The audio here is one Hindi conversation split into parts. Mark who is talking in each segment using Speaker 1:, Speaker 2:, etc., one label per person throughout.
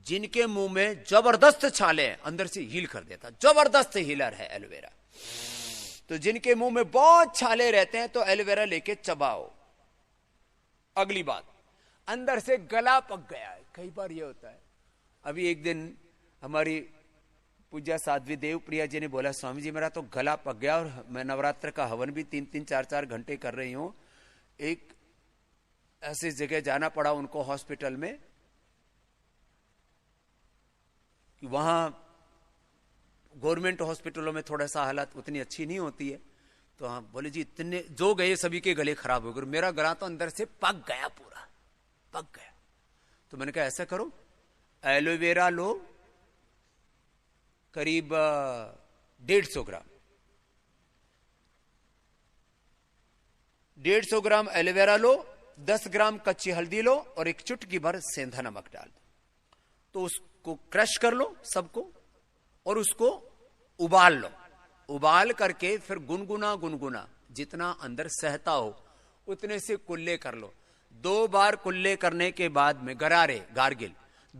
Speaker 1: जिनके मुंह में जबरदस्त छाले हैं, अंदर से हील कर देता, जबरदस्त हीलर है एलोवेरा। तो जिनके मुंह में बहुत छाले रहते हैं तो एलोवेरा लेके चबाओ। अगली बात, अंदर से गला पक गया है, कई बार ये होता है। अभी एक दिन हमारी पूज्या साध्वी देव प्रिया जी ने बोला, स्वामी जी मेरा तो गला पक गया और मैं नवरात्र का हवन भी 3-3 4-4 घंटे कर रही हूं। एक ऐसी जगह जाना पड़ा उनको हॉस्पिटल में, वहां गवर्नमेंट हॉस्पिटलों में थोड़ा सा हालत उतनी अच्छी नहीं होती है। तो हाँ बोले जी इतने जो गए सभी के गले खराब हो गए, मेरा गला तो अंदर से पक गया, पूरा पक गया। तो मैंने कहा ऐसा करो, एलोवेरा लो करीब 150 ग्राम, 150 ग्राम एलोवेरा लो, 10 ग्राम कच्ची हल्दी लो और एक चुटकी भर सेंधा नमक डाल दो। तो उसको क्रश कर लो सबको और उसको उबाल लो। उबाल करके फिर गुनगुना गुनगुना जितना अंदर सहता हो उतने से कुल्ले कर लो। 2 बार कुल्ले करने के बाद में गरारे गार्गिल,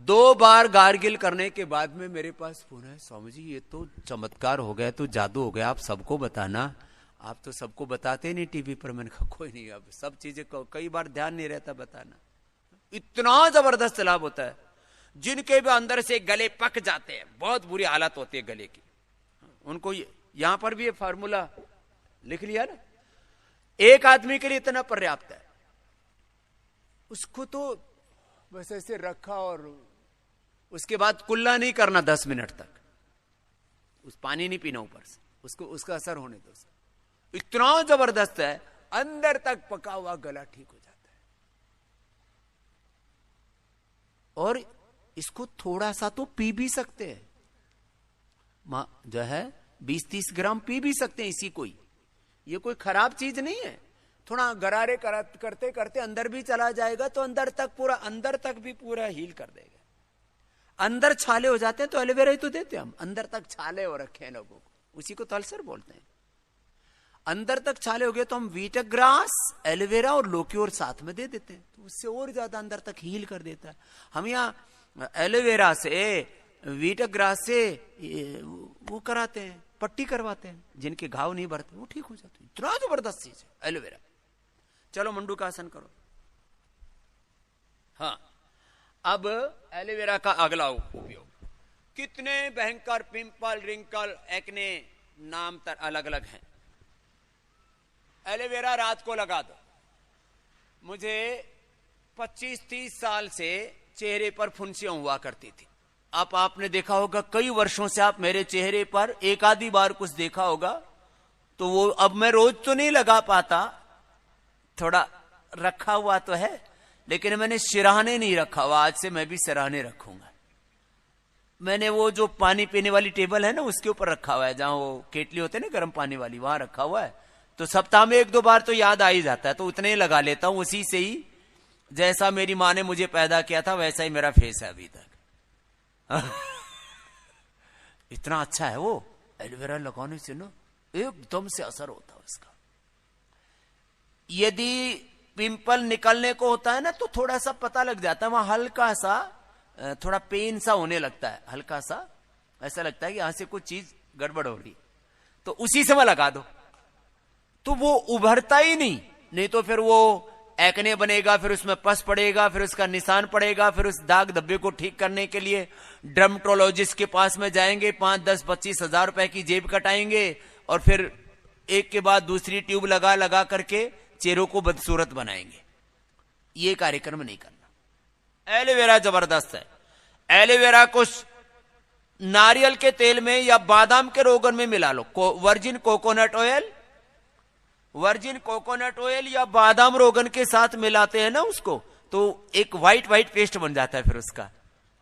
Speaker 1: 2 बार गार्गिल करने के बाद में मेरे पास फोन है, स्वामी जी ये तो चमत्कार हो गया, तो जादू हो गया, आप सबको बताना। आप तो सबको बताते नहीं टीवी पर। मैंने कहा कोई नहीं, अब सब चीजें कई बार ध्यान नहीं रहता बताना। इतना जबरदस्त लाभ होता है। जिनके भी अंदर से गले पक जाते हैं, बहुत बुरी हालत होती है गले की, उनको यहां पर भी ये फार्मूला लिख लिया ना, एक आदमी के लिए इतना पर्याप्त है। उसको तो बस ऐसे रखा और उसके बाद कुल्ला नहीं करना 10 मिनट तक, उस पानी नहीं पीना ऊपर से, उसको उसका असर होने दो। इतना जबरदस्त है, अंदर तक पका हुआ गला ठीक हो जाता है। और इसको थोड़ा सा तो पी भी सकते हैं, जो है 20-30 ग्राम पी भी सकते हैं इसी को ही। ये कोई खराब चीज नहीं है। थोड़ा गरारे करते करते अंदर भी चला जाएगा तो अंदर तक पूरा, अंदर तक भी पूरा हील कर देगा। अंदर छाले हो जाते हैं तो एलोवेरा ही तो देते हैं हम, अंदर तक छाले हो रखे हैं लोगों को, उसी को तो अल्सर बोलते हैं। अंदर तक छाले हो गए तो हम वीट ग्रास, एलोवेरा और लोक्योर साथ में दे देते हैं, तो उससे और ज्यादा अंदर तक हील कर देता है। हम यहाँ एलोवेरा से, वीट ग्रास से वो कराते हैं, पट्टी करवाते हैं, जिनके घाव नहीं भरते वो ठीक हो जाते हैं। इतना जबरदस्त चीज है एलोवेरा। चलो मंडूकासन करो। हाँ, अब एलोवेरा का अगला उपयोग, कितने भयंकर पिंपल, रिंकल, एक्ने नाम अलग अलग हैं। एलोवेरा रात को लगा दो। मुझे 25-30 साल से चेहरे पर फुंसियां हुआ करती थी। अब आपने देखा होगा कई वर्षों से आप मेरे चेहरे पर एक आधी बार कुछ देखा होगा, तो वो अब मैं रोज तो नहीं लगा पाता, थोड़ा रखा हुआ तो है, लेकिन मैंने सिरहाने नहीं रखा हुआ। आज से मैं भी सिरहाने रखूंगा। मैंने वो जो पानी पीने वाली टेबल है ना उसके ऊपर रखा हुआ है, जहां वो केटली होते है ना गर्म पानी वाली, वहां रखा हुआ है। तो सप्ताह में 1-2 बार तो याद आ ही जाता है, तो उतने ही लगा लेता हूं। उसी से ही जैसा मेरी माँ ने मुझे पैदा किया था वैसा ही मेरा फेस है अभी तक। इतना अच्छा है वो एलोवेरा लगाने से ना, एकदम से असर होता है उसका। यदि पिंपल निकलने को होता है ना तो थोड़ा सा पता लग जाता है, वहां हल्का सा थोड़ा पेन सा होने लगता है, हल्का सा ऐसा लगता है कि यहां से कुछ चीज गड़बड़ हो रही, तो उसी समय लगा दो तो वो उभरता ही नहीं तो फिर वो एक्ने बनेगा, फिर उसमें पस पड़ेगा, फिर उसका निशान पड़ेगा, फिर उस दाग धब्बे को ठीक करने के लिए डर्मेटोलॉजिस्ट के पास में जाएंगे, 5-10-25 हजार रुपए की जेब कटाएंगे और फिर एक के बाद दूसरी ट्यूब लगा करके चेहरों को बदसूरत बनाएंगे। ये कार्यक्रम नहीं करना। एलोवेरा जबरदस्त है। एलोवेरा को नारियल के तेल में या बादाम के रोगन में मिला लो, वर्जिन कोकोनट ऑयल या बादाम रोगन के साथ मिलाते हैं ना उसको, तो एक व्हाइट पेस्ट बन जाता है फिर उसका,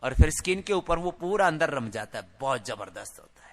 Speaker 1: और फिर स्किन के ऊपर वो पूरा अंदर रम जाता है, बहुत जबरदस्त होता है।